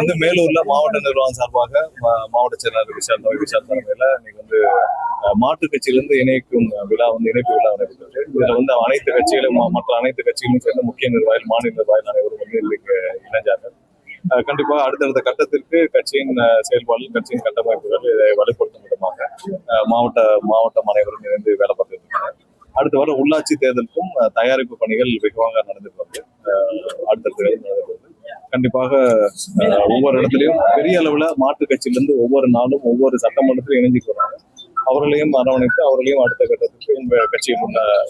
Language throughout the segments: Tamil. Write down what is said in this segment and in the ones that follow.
வந்து மேலூர்ல மாவட்ட நிர்வாகம் சார்பாக மாவட்ட செயலாளர் விஷால் தலைமையில இன்னைக்கு வந்து மாற்றுக் கட்சியிலிருந்து இணைக்கும் விழா வந்து இணைப்பு விழா நடைபெற்றது. இதுல வந்து அனைத்து கட்சிகளும் மற்ற அனைத்து கட்சிகளும் சேர்ந்த முக்கிய நிர்வாகிகள் மாநில நிர்வாகிகள் அனைவரும் வந்து இன்னைக்கு இணைஞ்சாங்க. கண்டிப்பாக அடுத்தடுத்த கட்டத்திற்கு கட்சியின் செயல்பாடு கட்சியின் கட்டமைப்புகள் இதை வலுப்படுத்தும் விதமாக மாவட்டம் அனைவரும் இணைந்து வேலை பார்த்துட்டு இருக்காங்க. அடுத்து வர உள்ளாட்சி தேர்தலுக்கும் தயாரிப்பு பணிகள் வெகுவாக நடந்துட்டு வந்து அடுத்தடுத்த நடந்துட்டு வருது. கண்டிப்பாக ஒவ்வொரு இடத்துலையும் பெரிய அளவுல மாற்றுக் கட்சியிலிருந்து ஒவ்வொரு நாளும் ஒவ்வொரு சட்டமன்றத்திலும் இணைஞ்சிட்டு வராங்க. அவர்களையும் அரவணைத்து அவர்களையும் அடுத்த கட்டத்துக்கு கட்சியை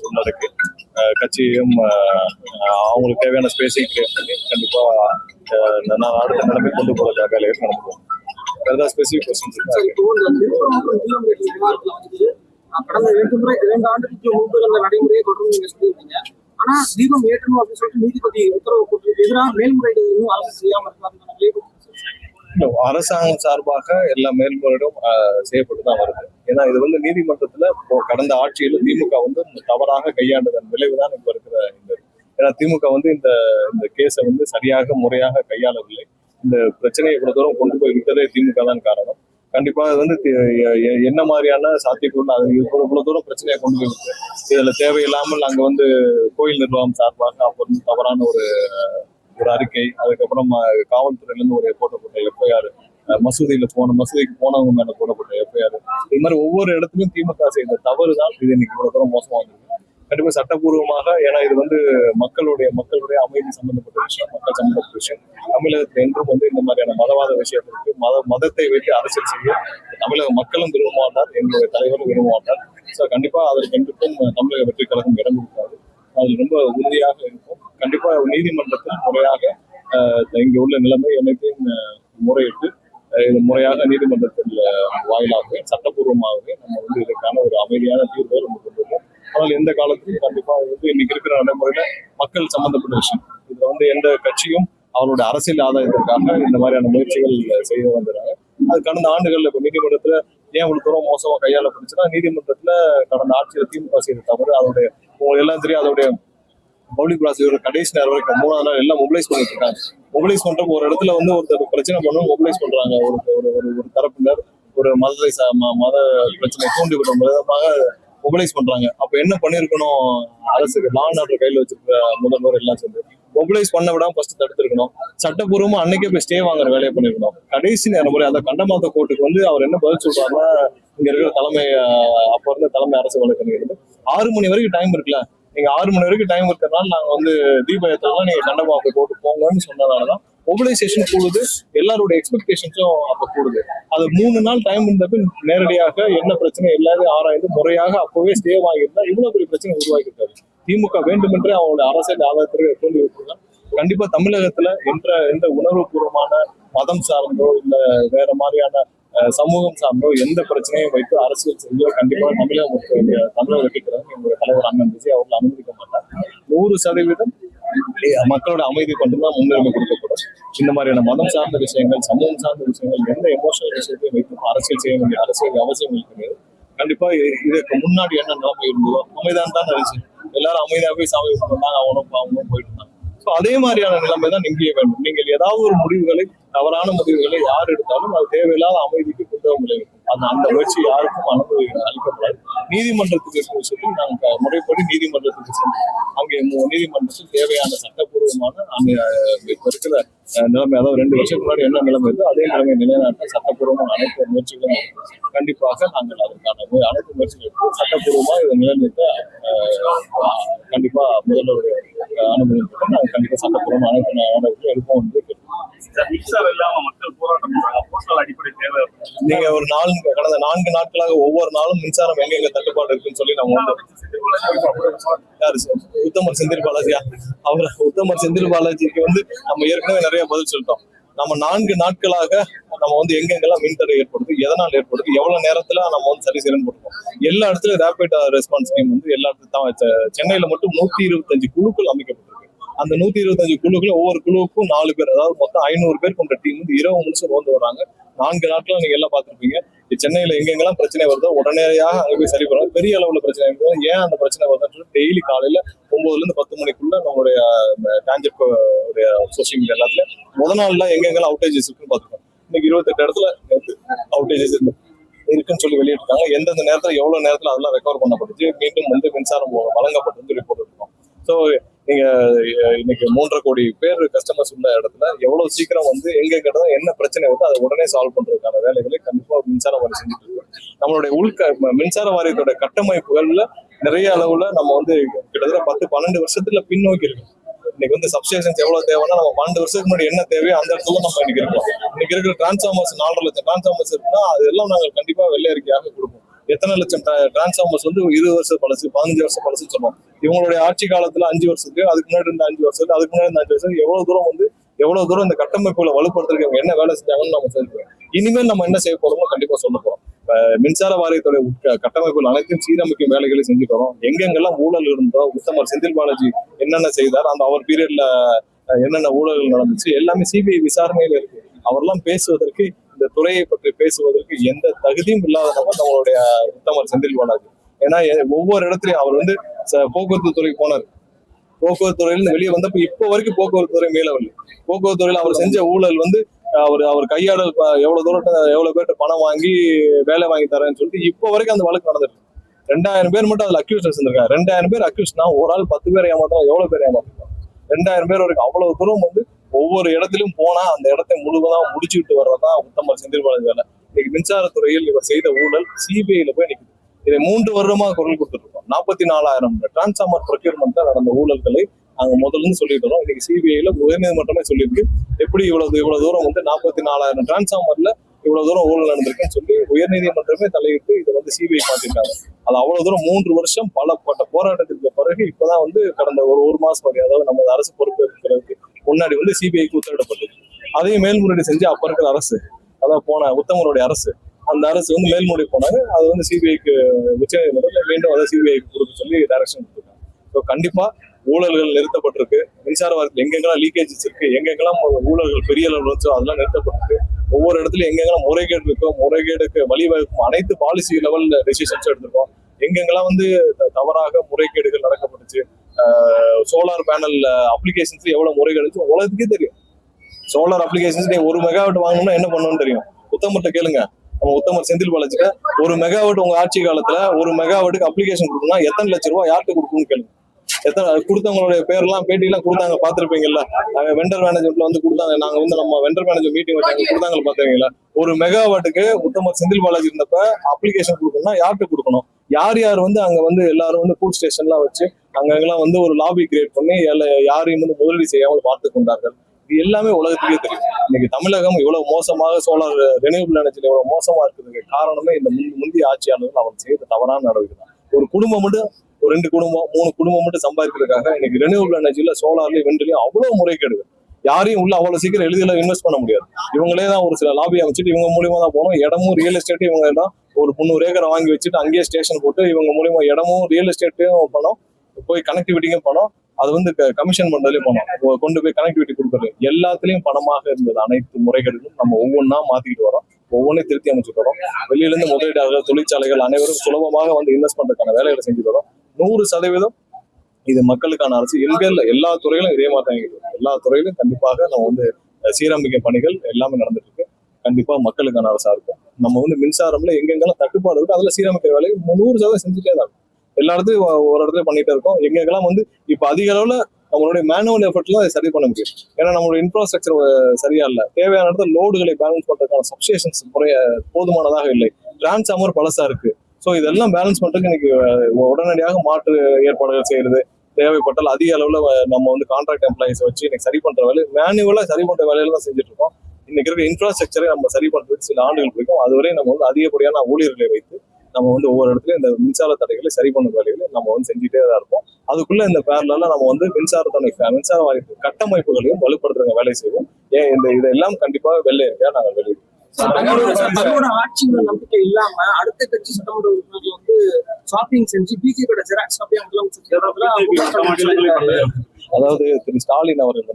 உள்ளடக்கி கட்சியையும் அவங்களுக்கு தேவையான ஸ்பேஸையும் கிரியேட் பண்ணி கண்டிப்பா நான் அடுத்த நிலைமை கொண்டு போறதுக்காக வேலையை நடத்துவோம். வேற ஸ்பெசிபிக் கொஸ்டின்ஸ் கடந்த 2 ஆண்டுக்கு முன்பு அந்த நடைமுறையை தொடர்ந்து நீங்க சொல்லியிருக்கீங்க. ஆனா தீபம் ஏற்றணும் அப்படின்னு சொல்லிட்டு நீதிபதி உத்தரவு போட்டு எதிராக மேல்முறையீடு இன்னும் அரசு செய்யாம இருக்காங்க. அரசாங்கம் சார்பாக எல்லா மேல்முறையும் செய்யப்பட்டுதான் வருது. ஏன்னா இது வந்து நீதிமன்றத்துல கடந்த ஆட்சியில திமுக வந்து தவறாக கையாண்டதன் விளைவுதான் இப்ப இருக்கிற ஏன்னா திமுக வந்து இந்த கேஸை வந்து சரியாக முறையாக கையாளவில்லை. இந்த பிரச்சனையை இவ்வளவு தூரம் கொண்டு போய் விட்டதே திமுக தான் காரணம். கண்டிப்பா அது வந்து என்ன மாதிரியான சாத்தியக்கூறு அது இவ்வளவு தூரம் பிரச்சனையை கொண்டு போய் விட்டு இதுல தேவையில்லாமல் அங்க வந்து கோயில் நிர்வாகம் சார்பாக அப்புறம் தவறான ஒரு அறிக்கை, அதுக்கப்புறம் காவல்துறையில இருந்து ஒரு போட்டப்பட்ட எஃப்ஐஆர், மசூதிக்கு போனவங்க மேல போடப்பட்ட எஃப்ஐஆர், இது மாதிரி ஒவ்வொரு இடத்துலயும் திமுக செய்த தவறு தான் இது இன்னைக்கு இவ்வளவு தூரம் மோசமா வந்திருக்கு. கண்டிப்பா சட்டப்பூர்வமாக, ஏன்னா இது வந்து மக்களுடைய அமைதி சம்பந்தப்பட்ட விஷயம், மக்கள் சம்பந்தப்பட்ட விஷயம். தமிழகத்துல என்றும் வந்து இந்த மாதிரியான மதவாத விஷயத்திற்கு மதத்தை வைத்து அரசியல் செய்ய தமிழக மக்களும் விரும்ப மாட்டார், எங்களுடைய தலைவரும் விரும்ப மாட்டார். ஸோ கண்டிப்பா அதற்கு என்றுக்கும் தமிழக வெற்றி கழகம் இடம் கொடுக்காது. அது ரொம்ப உறுதியாக இருக்கும். கண்டிப்பா நீதிமன்றத்தில் முறையாக இங்க உள்ள நிலைமை அனைத்தையும் முறையிட்டு இது முறையாக நீதிமன்றத்தில் வாயிலாகவே சட்டப்பூர்வமாகவே நம்ம வந்து இதற்கான ஒரு அமைதியான தீர்வை நம்ம கொண்டு வருவோம். ஆனால் எந்த காலத்திலும் கண்டிப்பா வந்து இன்னைக்கு இருக்கிற நடைமுறையில மக்கள் சம்பந்தப்பட்ட விஷயம். இதுல வந்து எந்த கட்சியும் அவருடைய அரசியல் ஆதாயத்திற்காக இந்த மாதிரியான முயற்சிகள் செய்து வந்துடுறாங்க. அது கடந்த ஆண்டுகள்ல இப்ப நீதிமன்றத்துல ஏன் இவ்வளவு தூரம் மோசமா கையாளப்பட்டுச்சுன்னா, நீதிமன்றத்துல கடந்த ஆட்சியில் திமுக செய்த தவறு அதோடைய உங்களுக்கு எல்லாம் தெரியும். அதோடைய பப்ளிக் ப்ராசிக்யூட்டர் கடைசி நேரம் வரைக்கும் 3வது நாள் எல்லாம் மொபிலைஸ் பண்ணிட்டு இருக்காங்க. மொபிலைஸ் பண்ற ஒரு இடத்துல வந்து ஒருத்தர் பிரச்சனை பண்ணுவோம் மொபிலைஸ் பண்றாங்க. ஒரு தரப்பினர் ஒரு மத பிரச்சனை தூண்டிவிடும் விதமாக மொபிலைஸ் பண்றாங்க. அப்ப என்ன பண்ணிருக்கணும், அரசுக்கு லா அண்ட் ஆர்டர் கையில வச்சிருக்க முதல்வர் எல்லாம் சேர்ந்து மொபிலைஸ் பண்ண விடாம ஃபர்ஸ்ட் தடுத்திருக்கணும். சட்டப்பூர்வமா அன்னைக்கே போய் ஸ்டே வாங்குற வேலையை பண்ணிருக்கணும். கடைசி நேரம் முறை அந்த கண்டமாத்த கோர்ட்டுக்கு வந்து அவர் என்ன பதில் சொல்றாருன்னா, இங்க இருக்கிற அப்ப இருந்த தலைமை அரசு வழக்கறிஞர் 6 மணி வரைக்கும் டைம் இருக்குல்ல, நீங்க 6 மணி வரைக்கும் டைம் இருக்கிறதுனால நாங்க வந்து தீபயத்தெல்லாம் நீங்க கண்டமாத்த கோர்ட்டு போங்கன்னு சொன்னதாலதான் மொபிலைசேஷன் கூடுது, எல்லாருடைய எக்ஸ்பெக்டேஷன்ஸும் அப்ப கூடுது. அது 3 நாள் டைம் இருந்தப்ப நேரடியாக என்ன பிரச்சனை எல்லாரும் ஆராய்ந்து முறையாக அப்பவே ஸ்டே வாங்கியிருந்தா இவ்வளவு பெரிய பிரச்சனை உருவாக்கி இருக்காது. திமுக வேண்டுமென்றே அவங்களுடைய அரசியல் ஆதாயத்திற்கு தூண்டி விட்டுருக்காங்க. கண்டிப்பா தமிழகத்துல எந்த உணர்வுபூர்வமான மதம் சார்ந்தோ இல்ல வேற மாதிரியான சமூகம் சார்ந்தோ எந்த பிரச்சனையும் வைத்து அரசியல் செய்ய கண்டிப்பா தமிழக வெற்றிக்கிறாங்க எங்களுடைய தலைவர் அண்ணன் விஜய் அவர்கள் அனுமதிக்க மாட்டார். 100% மக்களோட அமைதி மட்டும்தான் முன்னுரிமை கொடுக்கப்படும். இந்த மாதிரியான மதம் சார்ந்த விஷயங்கள், சமூகம் சார்ந்த விஷயங்கள், எந்த எமோஷனல் விஷயத்தையும் வைத்து அரசியல் செய்ய வேண்டிய அவசியம் இருக்கிறது. கண்டிப்பா இதுக்கு முன்னாடி என்ன நிலைமை இருந்ததோ அமைதிதான் தான் நினைச்சு எல்லாரும் அமைதியாகவே சாமி பண்ணாங்க, அவனும் போயிட்டு இருந்தாங்க. ஸோ அதே மாதிரியான நிலைமை தான் நீங்க வேண்டும். நீங்கள் ஏதாவது ஒரு முடிவுகளை, தவறான முடிவுகளை யார் எடுத்தாலும் அது தேவையில்லாத அமைதிக்கு புத்தகம் விளைவிக்கும். அந்த முயற்சி யாருக்கும் அனுமதி அளிக்கப்படாது. நீதிமன்றத்துக்கு இருக்கிற விஷயத்தில் நாங்கள் முறைப்படி நீதிமன்றத்துக்கு சென்று அங்கே நீதிமன்றத்தில் தேவையான சட்டப்பூர்வமான இப்ப இருக்கிற நிலைமை, அதாவது 2 வருஷத்துக்கு முன்னாடி என்ன நிலைமை இருக்கோ அதே நிலைமை நிலைநாட்ட சட்டப்பூர்வமான அனைத்து முயற்சிகளும் கண்டிப்பாக நாங்கள் அதற்கான அனைத்து முயற்சிகளும் சட்டப்பூர்வமாக இதை நிலைநிறுத்த கண்டிப்பா முதல்வருடைய அனுமதி நாங்கள் கண்டிப்பா சட்டப்பூர்வமான அனைத்து நடவடிக்கைகளும் எடுப்போம் என்று நீங்க ஒரு கடந்த 4 நாட்களாக ஒவ்வொரு நாளும் மின்சாரம் எங்க தட்டுப்பாடு இருக்குன்னு சொல்லி நம்ம உத்தமர் செந்தில் பாலாஜியா உத்தமர் செந்தில் பாலாஜிக்கு வந்து நம்ம ஏற்கனவே நிறைய பதில் சொல்லிட்டோம். நம்ம 4 நாட்களாக நம்ம வந்து எங்கெங்கெல்லாம் மின்தடை ஏற்படுது, எதனால் ஏற்படுது, எவ்வளவு நேரத்துல நம்ம வந்து சரி செய்யணும்னு போட்டுருக்கோம். எல்லா இடத்துலயும் ரேபிட் ரெஸ்பான்ஸ் டீம் வந்து எல்லா இடத்துல சென்னையில மட்டும் 125 குழுக்கள் அமைக்கப்பட்டிருக்கு. அந்த 125 குழுக்கள் ஒவ்வொரு குழுவுக்கும் 4 பேர், அதாவது மொத்தம் 500 பேர் கொண்ட டீம் வந்து இரவு முழுசும் ரோந்து வராங்க. 4 நாட்களும் நீங்க எல்லாம் பார்த்திருப்பீங்க. சென்னையில எங்கெங்கெல்லாம் பிரச்சனை வருதோ உடனடியாக அங்க போய் சரி பண்ணலாம். பெரிய அளவுல பிரச்சனை வருதோ ஏன் அந்த பிரச்சனை வருதுன்னு டெய்லி காலையில 9 to 10 மணிக்குள்ள நம்மளுடைய டான்ஜெட் சோசியல் மீடியா எல்லாத்துலயும் முதல் நாள்ல எங்கெங்கெல்லாம் அவுட்டேஜஸ் இருக்குன்னு பாத்துக்கோம். இன்னைக்கு 28 இடத்துல அவுட்டேஜஸ் இருக்குன்னு சொல்லி வெளியிட்டிருக்காங்க. எந்தெந்த நேரத்துல எவ்வளவு நேரத்துல அதெல்லாம் ரெக்கவர் பண்ணப்பட்டுச்சு, மீண்டும் மின்சாரம் வழங்கப்பட்டு ரிப்போர்ட் இருக்கும். ஸோ நீங்க இன்னைக்கு 3.5 கோடி பேர் கஸ்டமர்ஸ் உள்ள இடத்துல எவ்வளவு சீக்கிரம் எங்க கிட்ட என்ன பிரச்சனை வருது அதை உடனே சால்வ் பண்றதுக்கான வேலைகளை கண்டிப்பா மின்சார வாரியம் செஞ்சுட்டு இருக்கோம். நம்மளுடைய மின்சார வாரியத்தோட கட்டமைப்புகள்ல நிறைய அளவுல நம்ம கிட்டத்தட்ட 10-12 வருஷத்துல பின்னோக்கி இருக்கோம். இன்னைக்கு சப்ஸ்டேஷன்ஸ் எவ்வளவு தேவைன்னா நம்ம 12 வருஷத்துக்கு முன்னாடி என்ன தேவையோ அந்த இடத்துல நம்ம இன்னைக்கு இருக்கோம். இன்னைக்கு இருக்கிற டிரான்ஸ்ஃபார்மர்ஸ் 4.5 லட்சம் டிரான்ஸ்ஃபார்மர்ஸ் இருக்குன்னா அதெல்லாம் நாங்கள் கண்டிப்பா வெள்ளை அறிக்கையாக கொடுப்போம். எத்தனை லட்சம் டிரான்ஸ்ஃபார்மர்ஸ் 20 வருஷம் பழசு, 15 வருஷம் பழசுன்னு சொல்லுவோம். இவங்களுடைய ஆட்சி காலத்துல 5 வருஷத்துக்கு, அதுக்கு முன்னாடி இருந்த 5 வருஷத்துக்கு, அதுக்கு முன்னாடி இருந்த 5 வருஷம் எவ்வளவு தூரம் இந்த கட்டமைப்புகளை வலுப்படுத்துறதுக்கு என்ன வேலை செஞ்சாங்கன்னு நம்ம செஞ்சுக்கிறோம். இனிமேல் நம்ம என்ன செய்ய போறோமோ கண்டிப்பா சொல்ல போறோம். மின்சார வாரியத்துடைய கட்டமைப்புகள் அனைத்தும் சீரமைக்கும் வேலைகளை செஞ்சுட்டு வரோம். எங்கெங்கெல்லாம் ஊழல் இருந்தோ, உத்தமர் செந்தில் பாலாஜி என்னென்ன செய்தார், அவர் பீரியட்ல என்னென்ன ஊழல்கள் நடந்துச்சு எல்லாமே சிபிஐ விசாரணையில இருக்கு. அவரெல்லாம் பேசுவதற்கு, இந்த துறையை பற்றி பேசுவதற்கு எந்த தகுதியும் இல்லாதவங்க நம்மளுடைய உத்தமர் செந்தில் பாலாஜி. ஏன்னா ஒவ்வொரு இடத்துலயும் அவர் போக்குவரத்து துறைக்கு போனார். போக்குவரத்து துறையில வெளியே வந்தப்ப இப்போ வரைக்கும் போக்குவரத்து துறை மேல வரல. போக்குவரத்து துறையில அவர் செஞ்ச ஊழல் அவர் கையாடல் எவ்வளவு பேர்ட்ட பணம் வாங்கி வேலை வாங்கி தரேன்னு சொல்லிட்டு இப்போ வரைக்கும் அந்த வழக்கு நடந்துருக்கு. 2000 பேர் மட்டும் அதுல அக்யூஸ் இருந்திருக்காங்க. 2000 பேர் அக்யூஸ்னா ஒரு ஆள் 10 பேர் ஏமாத்தலாம், எவ்வளவு பேர் ஏமாத்திருக்காங்க? 2000 பேர் வரைக்கும் அவ்வளவு தூரம் ஒவ்வொரு இடத்திலும் போனா அந்த இடத்தை முழுவதும் முடிச்சுட்டு வர்றதுதான் உத்தமர் செந்தில் பாலாஜி வேலை. இன்னைக்கு மின்சாரத்துறையில் இவர் செய்த ஊழல் சிபிஐல போய் நிற்குது. இதை 3 வருடமா குரல் கொடுத்துருக்கோம். 44,000 டிரான்ஸ்ஃபார்மர் ப்ரொக்யூர்மெண்ட் நடந்த ஊழல்களை நாங்க முதல்ல சொல்லிட்டு வரோம். இன்னைக்கு சிபிஐல உயர்நீதிமன்றமே சொல்லியிருக்கு. எப்படி இவ்வளவு தூரம் 44,000 டிரான்ஸ்ஃபார்மர்ல இவ்வளவு தூரம் ஊழல் நடந்திருக்குன்னு சொல்லி உயர்நீதிமன்றமே தலையிட்டு இதை சிபிஐ மாத்திருக்காங்க. அது அவ்வளவு தூரம் 3 வருஷம் பலப்பட்ட போராட்டத்திற்கு பிறகு இப்பதான் கடந்த ஒரு மாசம் வரை, அதாவது நமது அரசு பொறுப்பேற்கிறதுக்கு முன்னாடி சிபிஐக்கு உத்தரவிடப்பட்டது. அதையும் மேல்முறையீடு செஞ்சு அப்ப இருக்கிற அரசு, அதாவது போன உத்தமருடைய அரசு, அந்த அரசு மேல்முறை போனாங்க. அது சிபிஐக்கு உச்சநீதிமன்றத்தில் மீண்டும் அதை சிபிஐக்கு கொடுக்க சொல்லி டைரக்ஷன் கொடுத்துருக்காங்க. ஸோ கண்டிப்பா ஊழல்கள் நிறுத்தப்பட்டிருக்கு. மின்சார வாரியத்தில் எங்கெங்கெல்லாம் லீக்கேஜஸ் இருக்கு, எங்கெங்கெல்லாம் ஊழல்கள் பெரிய அளவில் வச்சோ அதெல்லாம் நிறுத்தப்பட்டிருக்கு. ஒவ்வொரு இடத்துல எங்கெங்கெல்லாம் முறைகேடு இருக்கோ, முறைகேடுக்கு வழிவகுக்கும் அனைத்து பாலிசி லெவல் டெசிஷன்ஸும் எடுத்திருக்கோம். எங்கெங்கெல்லாம் தவறாக முறைகேடுகள் நடக்கப்பட்டுச்சு, சோலார் பேனல் அப்ளிகேஷன்ஸ் எவ்வளவு முறைகேடு உலகத்துக்கே தெரியும். சோலார் அப்ளிகேஷன்ஸ் 1 மெகாவாட் வாங்கணும்னா என்ன பண்ணணும்னு தெரியும். உத்தமர்கிட்ட கேளுங்க. நம்ம உத்தமர் செந்தில் பாலாஜிட்ட 1 மெகாவாட் உங்க ஆட்சி காலத்துல 1 மெகாவாட்டுக்கு அப்ளிகேஷன் கொடுக்கணும்னா எத்தனை லட்சம் ரூபாய் யாருக்கு கொடுக்கணும்னு கேளுங்க. எத்தனை கொடுத்தவங்களுடைய பேர்லாம் பேட்டிலாம் கொடுத்தாங்க, பாத்துருப்பீங்கல்ல. வெண்டர் மேனேஜ்மெண்ட்ல கொடுத்தாங்க. நாங்க நம்ம வெண்டர் மேனேஜர் மீட்டிங் வச்சாங்க, கொடுத்தாங்க பாத்துருக்கீங்களா. 1 மெகாவாட்டுக்கு உத்தமர் செந்தில் பாலாஜி இருந்தப்ப அப்ளிகேஷன் கொடுக்கணும்னா யார்கிட்ட கொடுக்கணும், யார் அங்க எல்லாரும் ஃபுட் ஸ்டேஷன்லாம் வச்சு அங்கெல்லாம் ஒரு லாபி கிரியேட் பண்ணி யாரையும் முதலீடு செய்யாமல் பார்த்து கொண்டார்கள். இது எல்லாமே உலகத்துக்கே தெரியும். இன்னைக்கு தமிழகம் இவ்வளவு மோசமாக சோலார் ரெனியூபிள் எனர்ஜில இவ்வளவு மோசமா இருக்கிறதுக்கு காரணமே இந்த முந்தைய ஆட்சியாளர்கள் அவர் செய்த தவறான நடவடிக்கை தான். ஒரு குடும்பம் மட்டும், 2 குடும்பம் 3 குடும்பம் மட்டும் சம்பாதிக்கிறதுக்காக இன்னைக்கு ரெனியூபிள் எனர்ஜில சோலார்லயும் வெண்டிலையும் அவ்வளவு முறைகேடு. யாரையும் உள்ள அவ்வளவு சீக்கிரம் எளிதில் இன்வெஸ்ட் பண்ண முடியாது. இவங்களே தான் ஒரு சில லாபி அமைச்சிட்டு இவங்க மூலியமா தான் போனோம். இடமும் ரியல் எஸ்டேட்டும் இவங்க தான் ஒரு 300 ஏக்கரை வாங்கி வச்சுட்டு அங்கேயே ஸ்டேஷன் போட்டு இவங்க மூலியமா இடமும் ரியல் எஸ்டேட்டையும் பணம், போய் கனெக்டிவிட்டிக்கும் பணம், அது கமிஷன் பண்றதுலயே பணம், கொண்டு போய் கனெக்டிவிட்டி கொடுக்குறது, எல்லாத்துலயும் பணமாக இருந்தது. அனைத்து முறைகளிலும் நம்ம ஒவ்வொன்றா மாத்திக்கிட்டு வரோம், ஒவ்வொன்றையும் திருத்தி அமைச்சுட்டு வரோம். வெளியில இருந்து முதலீட்டாளர்கள், தொழிற்சாலைகள் அனைவரும் சுலபமாக இன்வெஸ்ட் பண்றதுக்கான வேலைகளை செஞ்சுட்டு வரோம். 100% இது மக்களுக்கான அரசு. எல்லா துறையிலும் இதே மாதிரி தான் இருக்கு. எல்லா துறையிலும் கண்டிப்பாக நம்ம சீரமைக்கும் பணிகள் எல்லாமே நடந்துட்டு இருக்கு. கண்டிப்பா மக்களுக்கான அரசா இருக்கும். நம்ம மின்சாரம்ல எங்கெங்கெல்லாம் தட்டுப்பாடு இருக்கு அதுல சீரமைக்கிற வேலையை 100% செஞ்சுட்டே தான் இருக்கும். எல்லா இடத்துலயும் ஒரு இடத்துல பண்ணிட்டே இருக்கோம். எங்கெங்கெல்லாம் இப்ப அதிக அளவுல நம்மளுடைய மேனுவல் எஃபர்ட்லாம் அதை சரி பண்ண முடியும். ஏன்னா நம்மளுடைய இன்ஃப்ராஸ்ட்ரக்சர் சரியா இல்லை. தேவையான இடத்துல லோடுகளை பேலன்ஸ் பண்றதுக்கான சப்ஸ்டேஷன்ஸ் போதுமானதாக இல்லை. டிரான்ஸ்ஃபார்மர் பழசா இருக்கு. ஸோ இதெல்லாம் பேலன்ஸ் பண்றதுக்கு இன்னைக்கு உடனடியாக மாற்று ஏற்பாடுகள் செய்யறது, தேவைப்பட்டால் அதிக அளவுல நம்ம கான்ட்ராக்ட் எம்ப்ளாயிஸ் வச்சு இன்னைக்கு சரி பண்ற வேலை, மேனுவலா சரி பண்ற வேலையில தான் செஞ்சுட்டு இருக்கோம். இன்னைக்கு இருக்க இன்ஃப்ராஸ்ட்ரக்சரை நம்ம சரி பண்றதுக்கு சில ஆண்டுகள் பிடிக்கும். அதுவரை நம்ம அதிகப்படியான ஊழியர்களை வைத்து நம்ம ஒவ்வொரு இடத்துலயும் இந்த மின்சார தடைகளை சரி பண்ணும் வேலைகளை நம்ம செஞ்சுட்டே தான் இருப்போம். அதுக்குள்ள இந்த பேரலால நம்ம மின்சார வாரிய கட்டமைப்புகளையும் வலுப்படுத்துற வேலை செய்வோம். இதெல்லாம் கண்டிப்பாக வெள்ளை இருக்கையா நாங்கள் வெளியிடுவோம். ஆட்சி நம்பிக்கை இல்லாம அடுத்த கட்சி சட்டமன்ற உறுப்பினர்கள் ஷாப்பிங் செஞ்சு பிஜேபியோட ஜெராக்ஸ் காப்பியா அதாவது திரு ஸ்டாலின் அவர்கள்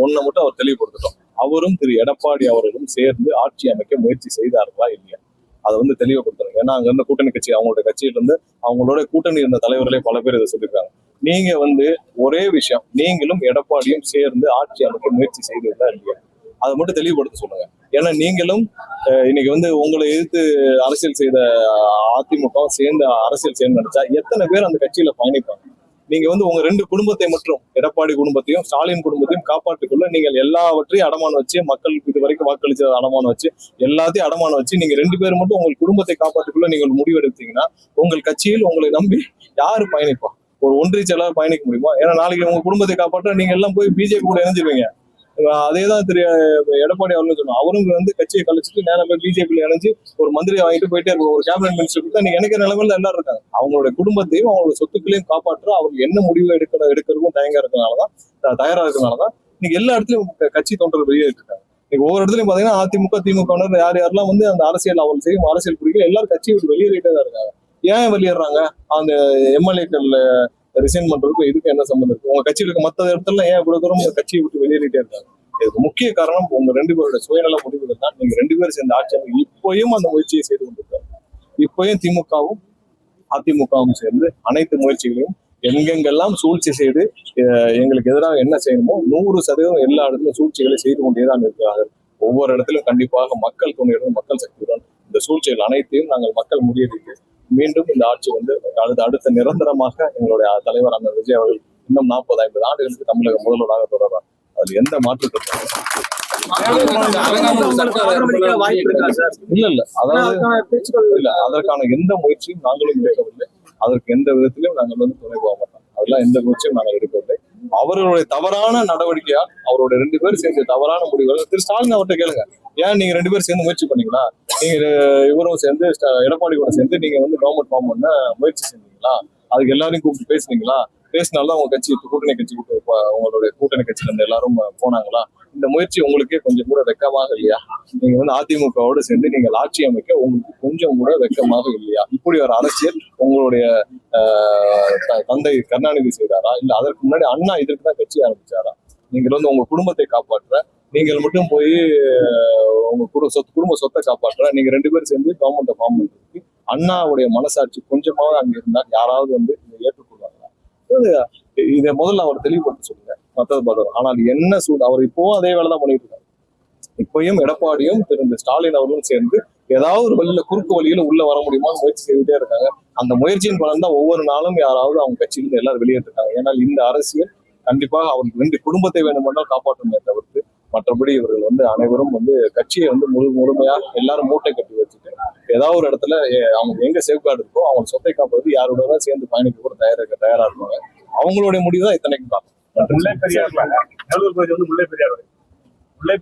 ஒன்ன மட்டும் அவர் தெளிவுபடுத்திட்டோம். அவரும் திரு எடப்பாடி அவர்களும் சேர்ந்து ஆட்சி அமைக்க முயற்சி செய்தார்களா இல்லையா, அதை வந்து தெளிவுபடுத்தணும். ஏன்னா அங்க இருந்த கூட்டணி கட்சி, அவங்களோட கட்சியில இருந்து அவங்களோட கூட்டணி இருந்த தலைவர்களே பல பேர் இதை சொல்லியிருக்காங்க. நீங்க வந்து ஒரே விஷயம், நீங்களும் எடப்பாடியும் சேர்ந்து ஆட்சி அமைக்க முயற்சி செய்ததா இல்லையா, அதை மட்டும் தெளிவுபடுத்த சொல்லுங்க. ஏன்னா நீங்களும் இன்னைக்கு வந்து உங்களை எதிர்த்து அரசியல் செய்த அதிமுக சேர்ந்து அரசியல் செய்ய நினைச்சா எத்தனை பேர் அந்த கட்சியில பயணிப்பாங்க? நீங்க வந்து உங்க ரெண்டு குடும்பத்தை மற்றும் எடப்பாடி குடும்பத்தையும் ஸ்டாலின் குடும்பத்தையும் காப்பாற்றிக்கொள்ள நீங்கள் எல்லாவற்றையும் அடமானம் வச்சு, மக்களுக்கு இது வரைக்கும் வாக்களிச்ச அடமானம் வச்சு, எல்லாத்தையும் அடமானம் வச்சு நீங்க ரெண்டு பேரும் மட்டும் உங்கள் குடும்பத்தை காப்பாற்றிக்கொள்ள நீங்கள் முடிவெடுத்தீங்கன்னா உங்கள் கட்சியில் உங்களை நம்பி யாரு பயணிப்பா? ஒரு ஒன்றிய செயலாளர் பயணிக்க முடியுமா? ஏன்னா நாளைக்கு உங்க குடும்பத்தை காப்பாற்ற நீங்க எல்லாம் போய் பிஜேபி கூட இணைஞ்சிருவீங்க. அதேதான் திரு எடப்பாடி அவர்களும் சொன்னோம். அவரும் வந்து கட்சியை கழிச்சிட்டு நேரம் போய் பிஜேபியில இணைஞ்சு ஒரு மந்திரி வாங்கிட்டு போயிட்டே இருக்கும். ஒரு கேபினட் மினிஸ்டர் கொடுத்தா நீங்க நினைக்கிற நிலைமையில எல்லாரும் இருக்காங்க. அவங்களுடைய குடும்பத்தையும் அவங்களோட சொத்துக்களையும் காப்பாற்ற அவங்க என்ன முடிவு எடுக்கிறதுக்கும் தயாரா இருக்கனாலதான் நீங்க எல்லா இடத்துலயும் கட்சி தொண்டர்கள் வெளியேறிட்டு இருக்காங்க. நீங்க ஒவ்வொரு இடத்துலயும் பாத்தீங்கன்னா அதிமுக திமுக யார் யாரெல்லாம் வந்து அந்த அரசியல் அவர்கள் செய்யும் அரசியல் பிடிக்கல எல்லாரும் கட்சியை விட்டு வெளியேறிட்டே தான் இருக்காங்க. ஏன் வெளியேறாங்க? அந்த எம்எல்ஏக்கள் ரிசைன் பண்றதுக்கும் இதுக்கு என்ன சம்பந்தம் இருக்கு? உங்க கட்சியில் இருக்க மற்ற இடத்துல ஏன் இவ்வளவு தூரம் கட்சியை விட்டு வெளியேறிட்டே இருக்காங்க? இதுக்கு முக்கிய காரணம் உங்க ரெண்டு பேரோட சுயநல முடிவுகள் தான். நீங்க ரெண்டு பேரும் சேர்ந்த ஆட்சி இப்பயும் அந்த முயற்சியை செய்து கொண்டிருக்காங்க. இப்பயும் திமுகவும் அதிமுகவும் சேர்ந்து அனைத்து முயற்சிகளையும் எங்கெங்கெல்லாம் சூழ்ச்சி செய்து எங்களுக்கு எதிராக என்ன செய்யணுமோ 100% எல்லா இடத்துலையும் சூழ்ச்சிகளை செய்து கொண்டேதான் இருக்கிறார்கள். ஒவ்வொரு இடத்திலும் கண்டிப்பாக மக்கள் துணையுடன் மக்கள் சக்தியுடன் இந்த சூழ்ச்சிகள் அனைத்தையும் நாங்கள் மக்கள் முறியடித்து மீண்டும் இந்த ஆட்சி வந்து அடுத்த நிரந்தரமாக எங்களுடைய தலைவர் அண்ணன் விஜய் அவர்கள் இன்னும் 40-50 ஆண்டுகளுக்கு தமிழக முதல்வராக தொடர்றார். அது எந்த மாற்றத்திற்கும் இல்ல. அதற்கான எந்த முயற்சியும் நாங்களும் எடுக்கவில்லை. அதற்கு எந்த விதத்திலும் நாங்கள் வந்து துணை போக மாட்டோம். அதெல்லாம் எந்த முயற்சியும் நாங்கள் எடுக்கவில்லை. அவர்களுடைய தவறான நடவடிக்கையால் அவருடைய ரெண்டு பேரும் சேர்ந்து தவறான முடிவுகள் திரு ஸ்டாலின் அவர்கிட்ட கேளுங்க. ஏன் நீங்க ரெண்டு பேரும் சேர்ந்து முயற்சி பண்ணீங்களா? நீங்க இவரும் சேர்ந்து எடப்பாடி கூட சேர்ந்து நீங்க வந்து கவர்மெண்ட் ஃபார்ம் பண்ண முயற்சி செஞ்சீங்களா? அதுக்கு எல்லாரையும் கூப்பிட்டு பேசுனீங்களா? பேசினால்தான் உங்க கட்சி கூட்டணி கட்சி உங்களுடைய கூட்டணி கட்சியில இருந்து எல்லாரும் போனாங்களா? இந்த முயற்சி உங்களுக்கே கொஞ்சம் கூட வெக்கமாக இல்லையா? நீங்க வந்து அதிமுகவோடு சேர்ந்து நீங்கள் ஆட்சி அமைக்க உங்களுக்கு கொஞ்சம் கூட வெக்கமாக இல்லையா? இப்படி ஒரு அரசியல் உங்களுடைய தந்தை கருணாநிதி செய்தாரா? இல்ல அதற்கு முன்னாடி அண்ணா இதற்கு தான் கட்சி ஆரம்பிச்சாரா? நீங்கள் வந்து உங்க குடும்பத்தை காப்பாற்ற நீங்கள் மட்டும் போய் உங்க குடும்ப சொத்தை காப்பாற்ற நீங்க ரெண்டு பேரும் சேர்ந்து கவர்மெண்ட்டை ஃபார்ம் பண்றதுக்கு அண்ணாவுடைய மனசாட்சி கொஞ்சமாவது அங்க இருந்தால் யாராவது வந்து ஏற்றுக்கொள்வாங்களா? இதை முதல்ல அவர் தெளிவுபடுத்த சொல்லுங்க. மற்றது பார்த்தோம். ஆனால் என்ன அவர் இப்போ அதே வேலை தான் பண்ணிட்டு இருக்காரு. இப்பயும் எடப்பாடியும் திரு ஸ்டாலின் அவர்களும் சேர்ந்து ஏதாவது ஒரு வழியில குறுக்கு வழியில உள்ள வர முடியுமான்னு முயற்சி செய்துட்டே இருக்காங்க. அந்த முயற்சியின் பலன் தான் ஒவ்வொரு நாளும் யாராவது அவங்க கட்சியிலிருந்து எல்லாரும் வெளியேற்றிருக்காங்க. ஏன்னால் இந்த அரசியல் கண்டிப்பாக அவருக்கு ரெண்டு குடும்பத்தை வேண்டுமென்றால் காப்பாற்றுமே தவிர்த்து மற்றபடி இவர்கள் வந்து அனைவரும் வந்து கட்சியை வந்து முழுமையா எல்லாரும் மூட்டை கட்டி வச்சுட்டு ஏதாவது ஒரு இடத்துல அவங்க எங்க சேஃப்கார்டு இருக்கோ அவங்க சொத்தை காப்பது யாரோட சேர்ந்து பயணிக்க கூட தயாரா இருப்பாங்க. அவங்களுடைய முடிவு தான் இத்தனைக்கும் பார்க்கணும். முல்லை பெரியார்ல நெல்லூர் பகுதி வந்து முல்லை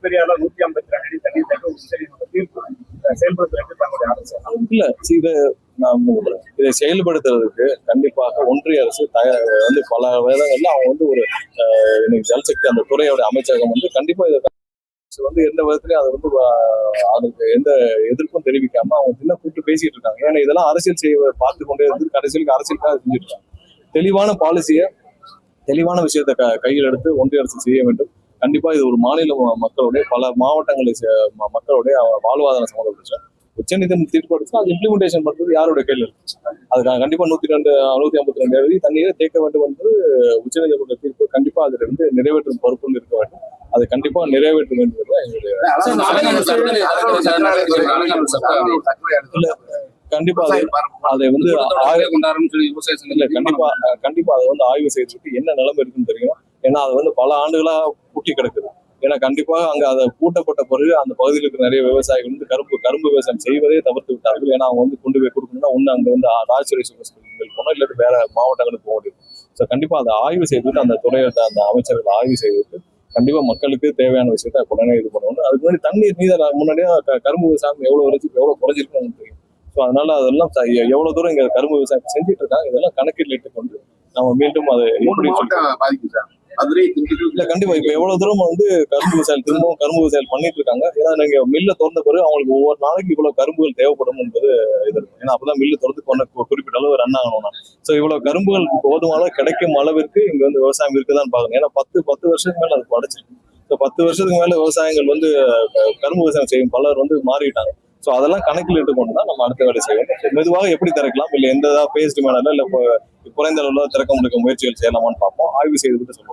பெரியார்ல 152 அடி தண்ணி தீர்ப்பு செயல்படுத்துறதுக்கு தங்களுடைய அரசு இல்ல. இதை செயல்படுத்துறதுக்கு கண்டிப்பாக ஒன்றிய அரசு வந்து பல வேதங்கள்ல அவங்க வந்து ஒரு இன்னைக்கு ஜல்சக்தி அந்த துறையோட அமைச்சகம் வந்து கண்டிப்பா இதை வந்து எந்த விதத்துலயும் அதை வந்து அதுக்கு எந்த எதிர்ப்பும் தெரிவிக்காம அவங்க சின்ன கூப்பிட்டு பேசிட்டு இருக்காங்க. ஏன்னா இதெல்லாம் அரசியல் செய்ய பார்த்து கொண்டே இருந்து அரசியலுக்காக செஞ்சுட்டு இருக்காங்க. தெளிவான பாலிசியை தெளிவான விஷயத்தை கையில் எடுத்து ஒன்றிய அரசு செய்ய வேண்டும். கண்டிப்பா இது ஒரு மாநில மக்களுடைய பல மாவட்டங்களை மக்களுடைய வாழ்வாதார சம்பந்த பிரச்சனை. உச்சநீதிமன்றம் தீர்ப்பு எடுத்து அது இம்ப்ளிமெண்டேஷன் பண்றது யாருடைய கையில் இருக்கு? அதுக்காக கண்டிப்பா 152 அடி தண்ணீரை தேக்க வேண்டும் என்பது உச்சநீதிமன்ற தீர்ப்பு. கண்டிப்பா அதுல இருந்து நிறைவேற்றும் பொறுப்புகள் இருக்க வேண்டும். அதை கண்டிப்பா நிறைவேற்ற வேண்டும் எங்களுடைய கண்டிப்பா அதை வந்து கண்டிப்பா அதை வந்து ஆய்வு செய்துட்டு என்ன நிலைமை இருக்குன்னு தெரியும். ஏன்னா அது வந்து பல ஆண்டுகளா பூட்டி கிடக்குது. ஏன்னா கண்டிப்பாக அங்க அதை பூட்டப்பட்ட பிறகு அந்த பகுதியில் இருக்கிற நிறைய விவசாயிகள் வந்து கரும்பு விவசாயம் செய்வதே தவிர்த்து விட்டார்கள். ஏன்னா அவங்க வந்து கொண்டு போய் கொடுக்கணும்னா ஒண்ணு அங்க வந்து ராஜேஸ்வரி போனோம், இல்லாட்டி வேற மாவட்டங்களுக்கு போக முடியும். ஸோ கண்டிப்பா அதை ஆய்வு செய்துட்டு அந்த துறையை அந்த அமைச்சர்கள் ஆய்வு செய்துட்டு கண்டிப்பா மக்களுக்கு தேவையான விஷயத்த உடனே இது பண்ணணும். அதுக்கு முன்னாடி தண்ணீர் நீர் முன்னாடியே கரும்பு விவசாயம் எவ்வளவு குறைஞ்சிருக்குன்னு தெரியும். ஸோ அதனால அதெல்லாம் எவ்வளவு தூரம் இங்க கரும்பு விவசாயம் செஞ்சுட்டு இருக்காங்க இதெல்லாம் கணக்கில் இட்டுக்கொண்டு நம்ம மீண்டும் அதை இல்ல கண்டிப்பா இப்ப எவ்வளவு தூரம் வந்து கரும்பு விவசாயம் பண்ணிட்டு இருக்காங்க. ஏன்னா நீங்க மில்ல திறந்த பிறகு அவங்களுக்கு ஒவ்வொரு நாளைக்கு இவ்வளவு கரும்புகள் தேவைப்படும் என்பது இது இருக்கும். ஏன்னா அப்பதான் மில்லு திறந்து குறிப்பிட்ட அளவு ரன் ஆகணும்னா சோ இவ்வளவு கரும்புகள் போதுமான கிடைக்கும் அளவிற்கு இங்க வந்து விவசாயம் இருக்குதான் பாக்கணும். ஏன்னா 10 வருஷத்துக்கு மேல அது படைச்சிருக்கு. இப்போ 10 வருஷத்துக்கு மேல விவசாயங்கள் வந்து கரும்பு விவசாயம் செய்யும் பலர் வந்து மாறிட்டாங்க. ஸோ அதெல்லாம் கணக்கில் இட்டுக்கொண்டு தான் நம்ம அடுத்த வேலை செய்யணும். மெதுவாக எப்படி திறக்கலாம், இல்லை எந்த பேஸ்டு மேல இல்லை குறைந்த அளவில் திறக்க முடிக்க முயற்சிகள் செய்யலாமான்னு பார்ப்போம். ஆய்வு செய்துவிட்டு சொல்லுவோம்.